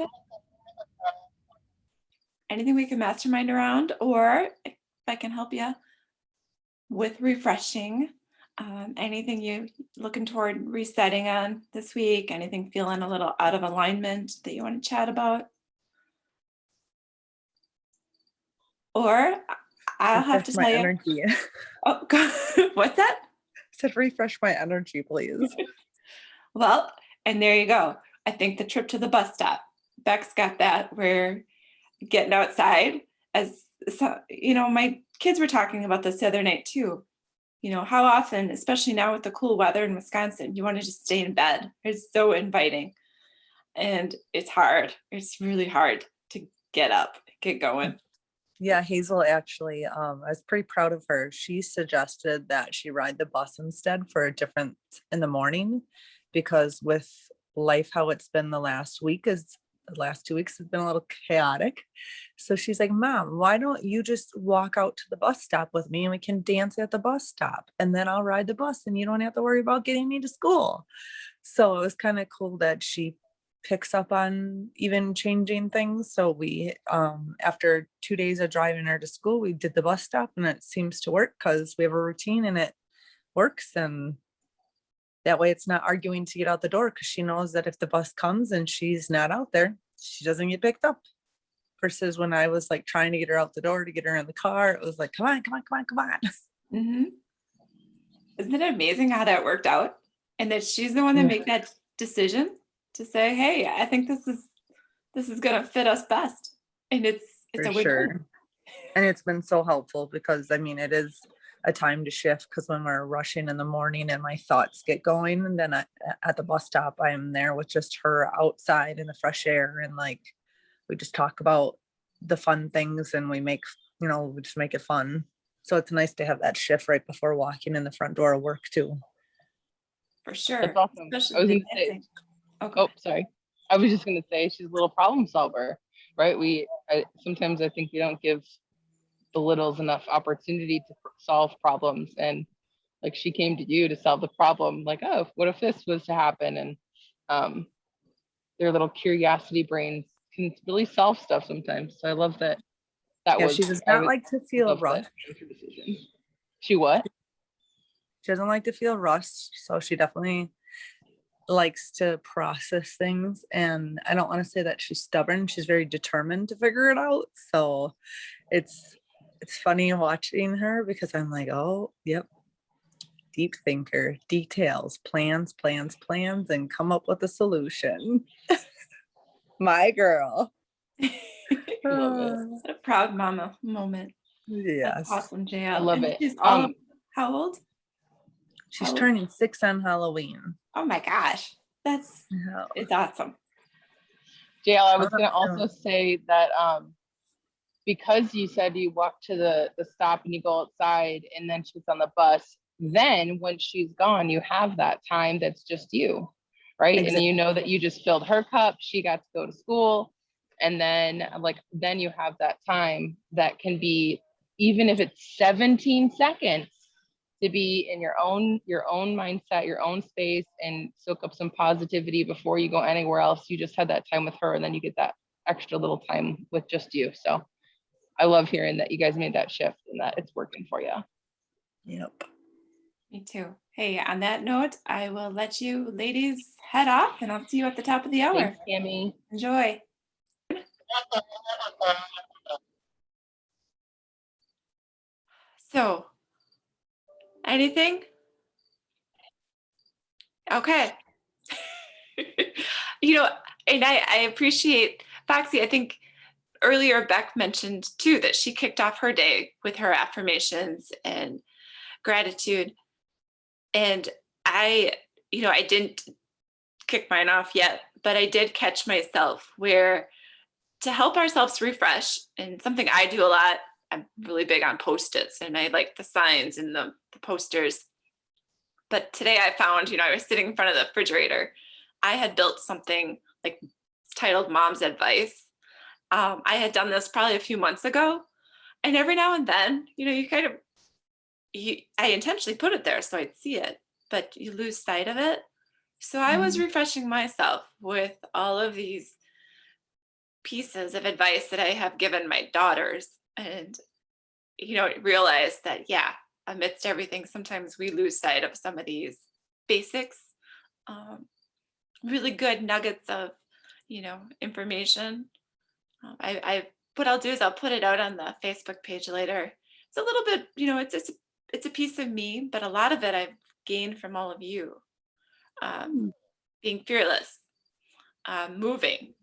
mastermind? Anything we can mastermind around, or if I can help you with refreshing, anything you looking toward resetting on this week? Anything feeling a little out of alignment that you want to chat about? Or I'll have Refresh to my tell you. energy. Oh, what's that? Said refresh my energy, please. Well, and there you go. I think the trip to the bus stop, Beck's got that. We're getting outside. As so, my kids were talking about this the other night too. How often, especially now with the cool weather in Wisconsin, you want to just stay in bed. It's so inviting. And it's hard. It's really hard to get up, get going. Yeah, Hazel actually, I was pretty proud of her. She suggested that she ride the bus instead for a difference in the morning, because with life, how it's been the last 2 weeks has been a little chaotic. So she's like, Mom, why don't you just walk out to the bus stop with me and we can dance at the bus stop, and then I'll ride the bus and you don't have to worry about getting me to school. So it was kind of cool that she picks up on even changing things. So we, after 2 days of driving her to school, we did the bus stop, and it seems to work because we have a routine and it works. And that way it's not arguing to get out the door, because she knows that if the bus comes and she's not out there, she doesn't get picked up. Versus when I was like trying to get her out the door to get her in the car, it was like, come on, come on, come on, come on. Mm-hmm. Isn't it amazing how that worked out? And that she's the one that made that decision to say, hey, I think this is gonna fit us best. And it's For a win-win. sure. And it's been so helpful, because I mean, it is a time to shift, because when we're rushing in the morning and my thoughts get going, and then at the bus stop, I am there with just her outside in the fresh air, and like we just talk about the fun things, and we just make it fun. So it's nice to have that shift right before walking in the front door of work too. For sure. That's awesome. Especially the dancing. Sorry. I was just gonna say she's a little problem solver, right? Sometimes I think we don't give the littles enough opportunity to solve problems, and like she came to you to solve the problem. Like, oh, what if this was to happen? And their little curiosity brains can really solve stuff sometimes. So I love that. She does not like to feel rushed. She what? She doesn't like to feel rushed, so she definitely likes to process things. And I don't want to say that she's stubborn. She's very determined to figure it out. So it's funny watching her, because I'm like, oh, yep, deep thinker, details, plans, and come up with a solution. My girl. What a proud mama moment. Yes. That's awesome, JL. I love it. She's how old? She's turning 6 on Halloween. Oh my gosh. It's awesome. JL, I was going to also say that because you said you walk to the stop and you go outside and then she's on the bus, then when she's gone, you have that time that's just you, right? Exactly. And you know that you just filled her cup, she got to go to school, and then you have that time that can be, even if it's 17 seconds, to be in your own mindset, your own space, and soak up some positivity before you go anywhere else. You just had that time with her, and then you get that extra little time with just you. So I love hearing that you guys made that shift and that it's working for you. Yep. Me too. Hey, on that note, I will let you ladies head off, and I'll see you at the top of the hour. Thanks, Tammy. Enjoy. So, anything? Okay. And I appreciate Foxy. I think earlier Beck mentioned too that she kicked off her day with her affirmations and gratitude. And I didn't kick mine off yet, but I did catch myself where, to help ourselves refresh, and something I do a lot, I'm really big on Post-its, and I like the signs and the posters. But today I found, I was sitting in front of the refrigerator. I had built something like titled Mom's Advice. I had done this probably a few months ago. And every now and then, I intentionally put it there so I'd see it, but you lose sight of it. So I was refreshing myself with all of these pieces of advice that I have given my daughters, and realize that, yeah, amidst everything, sometimes we lose sight of some of these basics, um, really good nuggets of information. What I'll do is I'll put it out on the Facebook page later. It's a little bit, it's a piece of me, but a lot of it I've gained from all of you. Hmm. Being fearless, moving.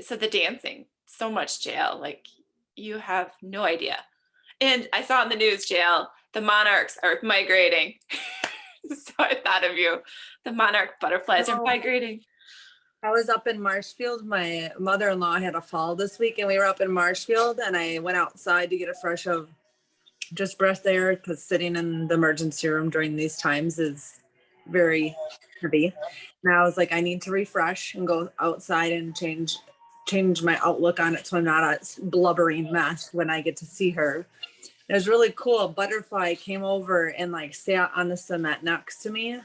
So the dancing, so much, JL. Like, you have no idea. And I saw in the news, JL, the monarchs are migrating. So I thought of you. The monarch butterflies are Oh. migrating. I was up in Marshfield. My mother-in-law had a fall this week, and we were up in Marshfield, and I went outside to get a fresh of just breath air, because sitting in the emergency room during these times is very heavy. And I was like, I need to refresh and go outside and change my outlook on it, so I'm not a blubbering mess when I get to see her. It was really cool. A butterfly came over and like sat on the cement next to me,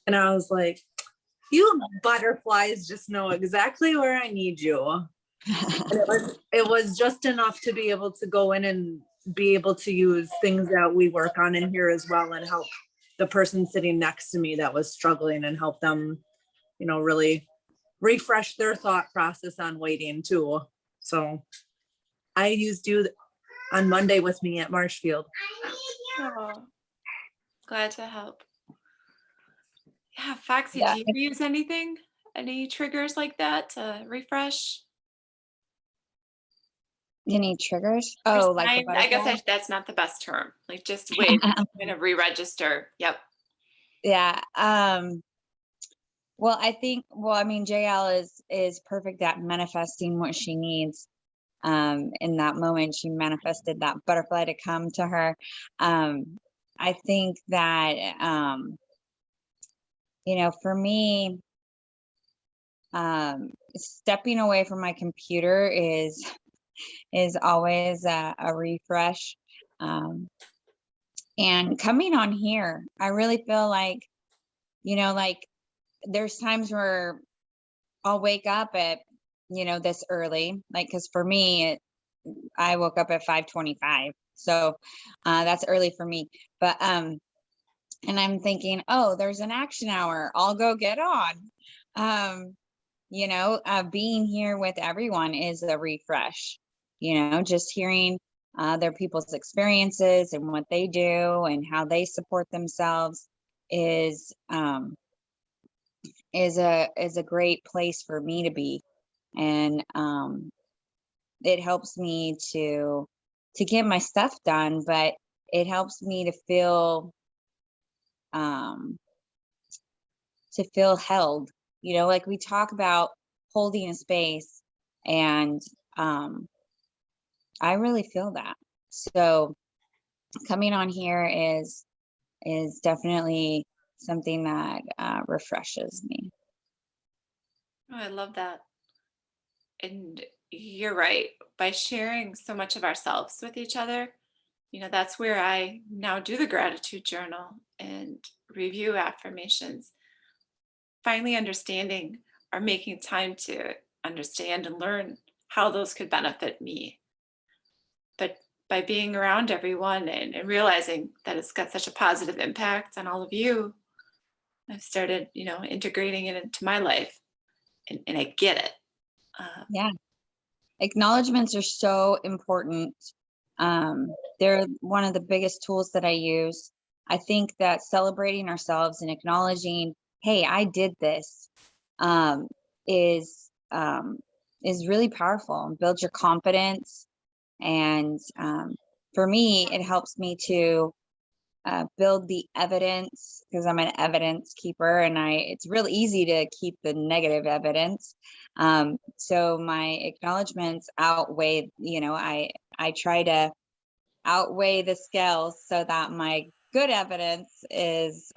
and I was like, you butterflies just know exactly where I need you. And it was just enough to be able to go in and be able to use things that we work on in here as well, and help the person sitting next to me that was struggling, and help them, really refresh their thought process on waiting too. So I used you on Monday with me at Marshfield. Oh, glad to help. Yeah, Foxy, Yeah. do you use anything? Any triggers like that to refresh? Any triggers? Or Oh, like the sign- I guess butterfly? that's not the best term. Like, just wait, kind of re-register. Yep. Yeah. Well, I mean, JL is perfect at manifesting what she needs. In that moment, she manifested that butterfly to come to her. I think that, for me, stepping away from my computer is always a refresh. And coming on here, I really feel like, like there's times where I'll wake up at, this early, like, cause for me, I woke up at 5:25. So, that's early for me, but, and I'm thinking, oh, there's an action hour. I'll go get on. Being here with everyone is a refresh, just hearing other people's experiences and what they do and how they support themselves is a great place for me to be. And it helps me to get my stuff done, but it helps me to feel held, like we talk about holding a space, and I really feel that. So coming on here is definitely something that refreshes me. Oh, I love that. And you're right. By sharing so much of ourselves with each other, that's where I now do the gratitude journal and review affirmations, finally understanding or making time to understand and learn how those could benefit me. But by being around everyone and realizing that it's got such a positive impact on all of you, I've started, integrating it into my life, and I get it. Yeah. Acknowledgements are so important. They're one of the biggest tools that I use. I think that celebrating ourselves and acknowledging, hey, I did this, is really powerful and builds your confidence. And for me, it helps me to build the evidence, because I'm an evidence keeper, and it's real easy to keep the negative evidence. So my acknowledgements outweigh, I try to outweigh the scales so that my good evidence is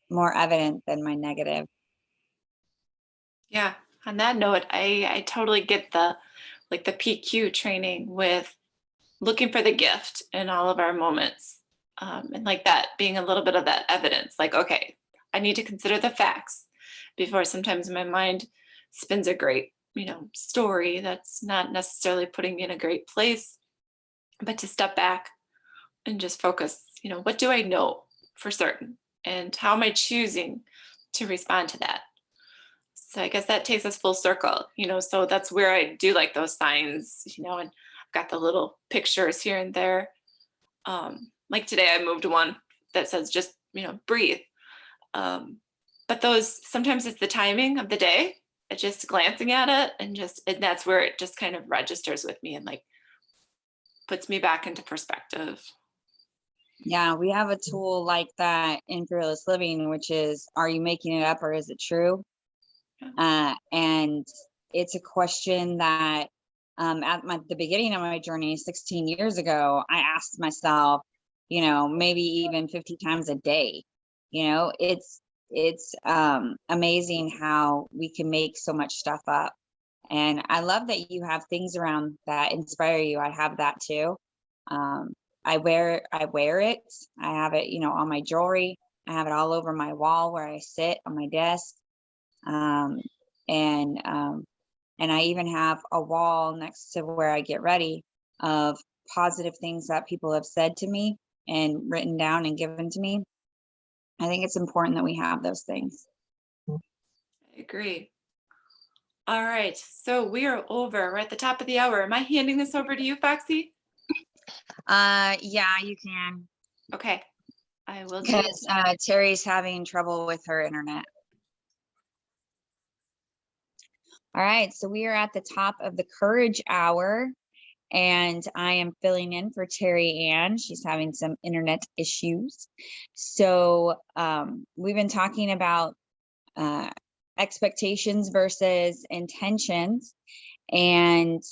more evident than my negative. Yeah. On that note, I totally get the PQ training with looking for the gift in all of our moments. And like that being a little bit of that evidence, like, okay, I need to consider the facts before sometimes my mind spins a great, story that's not necessarily putting me in a great place, but to step back and just focus, what do I know for certain? And how am I choosing to respond to that? So I guess that takes us full circle, so that's where I do like those signs, and I've got the little pictures here and there. Like today I moved one that says just, breathe. But those, sometimes it's the timing of the day, just glancing at it and that's where it just kind of registers with me and like puts me back into perspective. Yeah, we have a tool like that in Fearless Living, which is, are you making it up or is it true? And it's a question that at the beginning of my journey 16 years ago, I asked myself, maybe even 50 times a day. It's amazing how we can make so much stuff up. And I love that you have things around that inspire you. I have that too. I wear it. I have it, on my jewelry. I have it all over my wall where I sit on my desk. And I even have a wall next to where I get ready of positive things that people have said to me and written down and given to me. I think it's important that we have those things. I agree. All right, so we are over. We're at the top of the hour. Am I handing this over to you, Foxy? Yeah, you can. Okay, I will do. Because Terry's having trouble with her internet. All right, so we are at the top of the Courage Hour, and I am filling in for Terry Ann. She's having some internet issues. So we've been talking about expectations versus intentions, and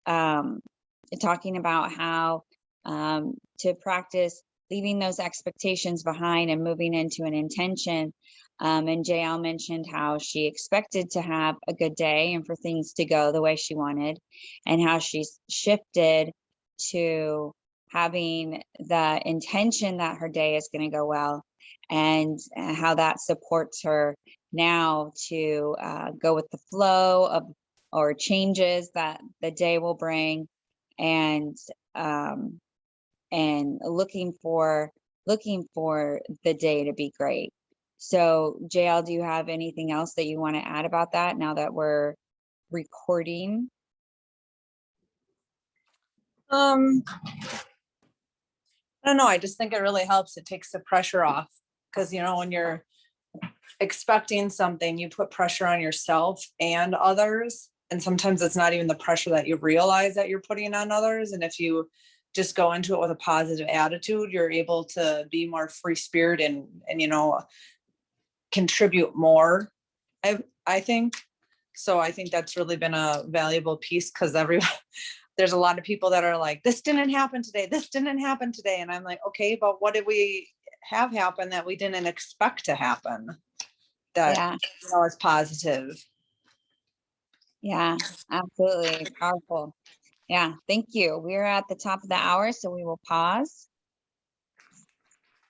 talking about how to practice leaving those expectations behind and moving into an intention. And JL mentioned how she expected to have a good day and for things to go the way she wanted, and how she's shifted to having the intention that her day is going to go well, and how that supports her now to go with the flow of or changes that the day will bring, and looking for the day to be great. So JL, do you have anything else that you want to add about that now that we're recording? I don't know. I just think it really helps. It takes the pressure off because, when you're expecting something, you put pressure on yourself and others. And sometimes it's not even the pressure that you realize that you're putting on others. And if you just go into it with a positive attitude, you're able to be more free spirit and contribute more. I think so. I think that's really been a valuable piece because there's a lot of people that are like, this didn't happen today. This didn't happen today. And I'm like, okay, but what did we have happen that we didn't expect to happen? That is positive. Yeah, absolutely. Powerful. Yeah, thank you. We're at the top of the hour, so we will pause.